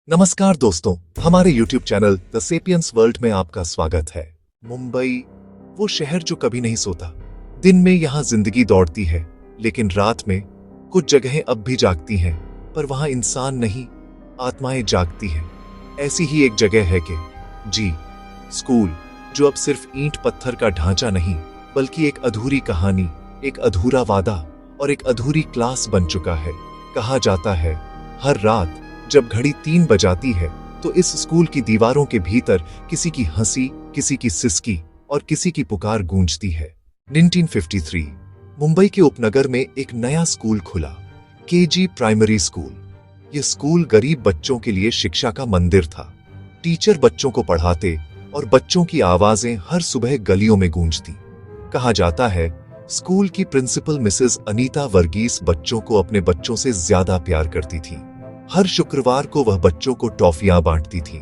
नमस्कार दोस्तों, हमारे YouTube channel the sapiens world में आपका स्वागत है। मुंबई, वो शहर जो कभी नहीं सोता। दिन में यहाँ जिंदगी दौड़ती है, लेकिन रात में कुछ जगहें अब भी जागती हैं, पर वहाँ इंसान नहीं, आत्माएं जागती हैं। ऐसी ही एक जगह है कि जी, स्कूल, जो अब सिर्फ ईंट पत्थर का ढांचा नहीं, बल्कि एक अधूरी कहानी, एक अधूरा वादा और एक अधूरी क्लास बन चुका है। कहा जाता है, हर रात जब घड़ी 3 बजाती है तो इस स्कूल की दीवारों के भीतर किसी की हंसी, किसी की सिसकी और किसी की पुकार गूंजती है। 1953 मुंबई के उपनगर में एक नया स्कूल खुला, केजी प्राइमरी स्कूल। यह स्कूल गरीब बच्चों के लिए शिक्षा का मंदिर था। टीचर बच्चों को पढ़ाते और बच्चों की आवाजें हर सुबह गलियों में गूंजती। कहा जाता है, स्कूल की प्रिंसिपल मिसेस अनीता वर्गीस बच्चों को अपने बच्चों से ज्यादा प्यार करती थी। हर शुक्रवार को वह बच्चों को टॉफियां बांटती थी,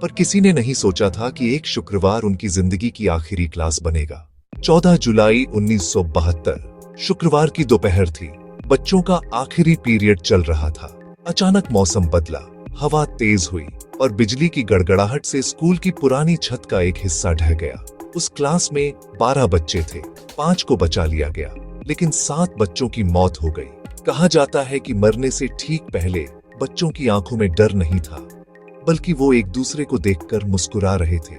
पर किसी ने नहीं सोचा था कि एक शुक्रवार उनकी जिंदगी की आखिरी क्लास बनेगा। 14 जुलाई 1972 शुक्रवार की दोपहर थी। बच्चों का आखिरी पीरियड चल रहा था। अचानक मौसम बदला, हवा तेज हुई और बिजली की गड़गड़ाहट से स्कूल की पुरानी छत का एक हिस्सा ढह गया। उस क्लास में 12 बच्चे थे। 5 को बचा लिया गया, लेकिन 7 बच्चों की मौत हो गई। कहा जाता है कि मरने से ठीक पहले बच्चों की आंखों में डर नहीं था, बल्कि वो एक दूसरे को देखकर मुस्कुरा रहे थे।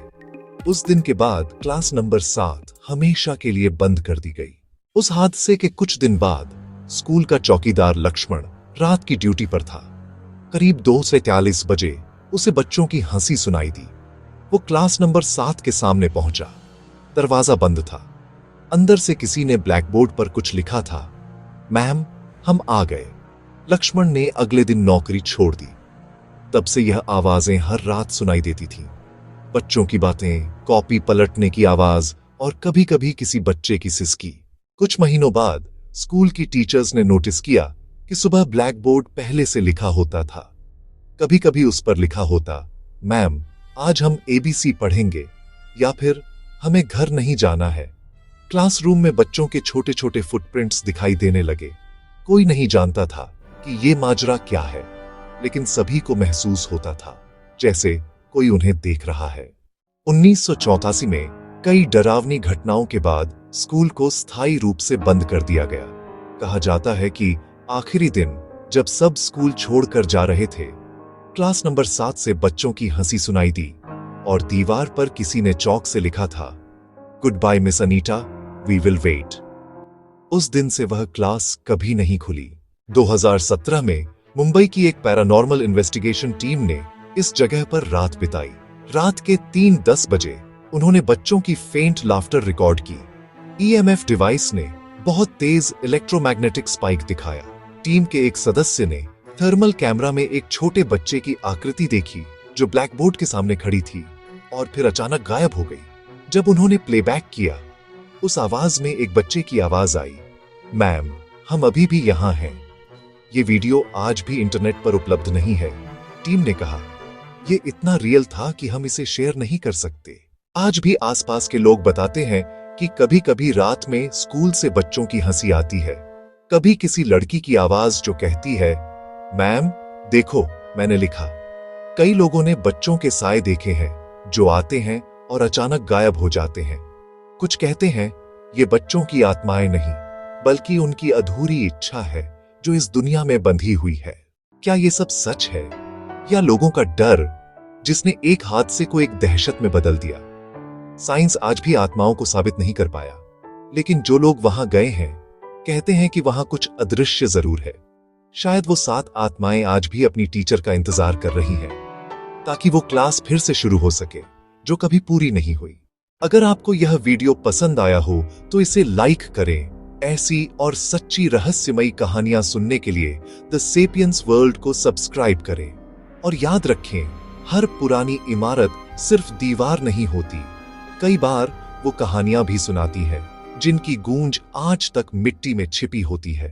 उस दिन के बाद क्लास नंबर 7 हमेशा के लिए बंद कर दी गई। उस हादसे के कुछ दिन बाद स्कूल का चौकीदार लक्ष्मण रात की ड्यूटी पर था। करीब 2:43 बजे उसे बच्चों की हंसी सुनाई दी। वो क्लास नंबर 7 के सामने पहुंचा। दरवाजा बंद था। अंदर से किसी ने ब्लैकबोर्ड पर कुछ लिखा था, मैम, हम आ गए। लक्ष्मण ने अगले दिन नौकरी छोड़ दी। तब से यह आवाजें हर रात सुनाई देती थीं। बच्चों की बातें, कॉपी पलटने की आवाज और कभी कभी किसी बच्चे की सिसकी। कुछ महीनों बाद स्कूल की टीचर्स ने नोटिस किया कि सुबह ब्लैक बोर्ड पहले से लिखा होता था। कभी कभी उस पर लिखा होता, मैम, आज हम ABC पढ़ेंगे, या फिर हमें घर नहीं जाना है। क्लासरूम में बच्चों के छोटे छोटे फुटप्रिंट्स दिखाई देने लगे। कोई नहीं जानता था कि ये माजरा क्या है, लेकिन सभी को महसूस होता था जैसे कोई उन्हें देख रहा है। 1984 में कई डरावनी घटनाओं के बाद स्कूल को स्थायी रूप से बंद कर दिया गया। कहा जाता है कि आखिरी दिन जब सब स्कूल छोड़कर जा रहे थे, क्लास नंबर 7 से बच्चों की हंसी सुनाई दी और दीवार पर किसी ने चौक से लिखा था, good bye miss Anita, we will wait. उस दिन से वह क्लास कभी नहीं खुली। 2017 में मुंबई की एक पैरानॉर्मल इन्वेस्टिगेशन टीम ने इस जगह पर रात बिताई। रात के 3:10 बजे उन्होंने बच्चों की फेंट लाफ्टर रिकॉर्ड की। EMF डिवाइस ने बहुत तेज इलेक्ट्रोमैग्नेटिक स्पाइक दिखाया। टीम के एक सदस्य ने थर्मल कैमरा में एक छोटे बच्चे की आकृति देखी जो ब्लैकबोर्ड के सामने खड़ी थी और फिर अचानक गायब हो गई। जब उन्होंने प्लेबैक किया, उस आवाज में एक बच्चे की आवाज आई, मैम, हम अभी भी यहां हैं। ये वीडियो आज भी इंटरनेट पर उपलब्ध नहीं है। टीम ने कहा, ये इतना रियल था कि हम इसे शेयर नहीं कर सकते। आज भी आसपास के लोग बताते हैं कि कभी कभी रात में स्कूल से बच्चों की हंसी आती है। कभी किसी लड़की की आवाज जो कहती है, मैम, देखो, मैंने लिखा। कई लोगों ने बच्चों के साए देखे हैं जो आते हैं और अचानक गायब हो जाते हैं। कुछ कहते हैं ये बच्चों की आत्माएं नहीं, बल्कि उनकी अधूरी इच्छा है जो इस दुनिया में बंधी हुई है। क्या ये सब सच है, या लोगों का डर जिसने एक हादसे को एक दहशत में बदल दिया? साइंस आज भी आत्माओं को साबित नहीं कर पाया, लेकिन जो लोग वहां गए हैं कहते हैं कि वहां कुछ अदृश्य जरूर है। शायद वो 7 आत्माएं आज भी अपनी टीचर का इंतजार कर रही हैं, ताकि वो क्लास फिर से शुरू हो सके जो कभी पूरी नहीं हुई। अगर आपको यह वीडियो पसंद आया हो तो इसे लाइक करें। ऐसी और सच्ची रहस्यमयी कहानियां सुनने के लिए द सेपियंस वर्ल्ड को सब्सक्राइब करें। और याद रखें, हर पुरानी इमारत सिर्फ दीवार नहीं होती, कई बार वो कहानियां भी सुनाती है जिनकी गूंज आज तक मिट्टी में छिपी होती है।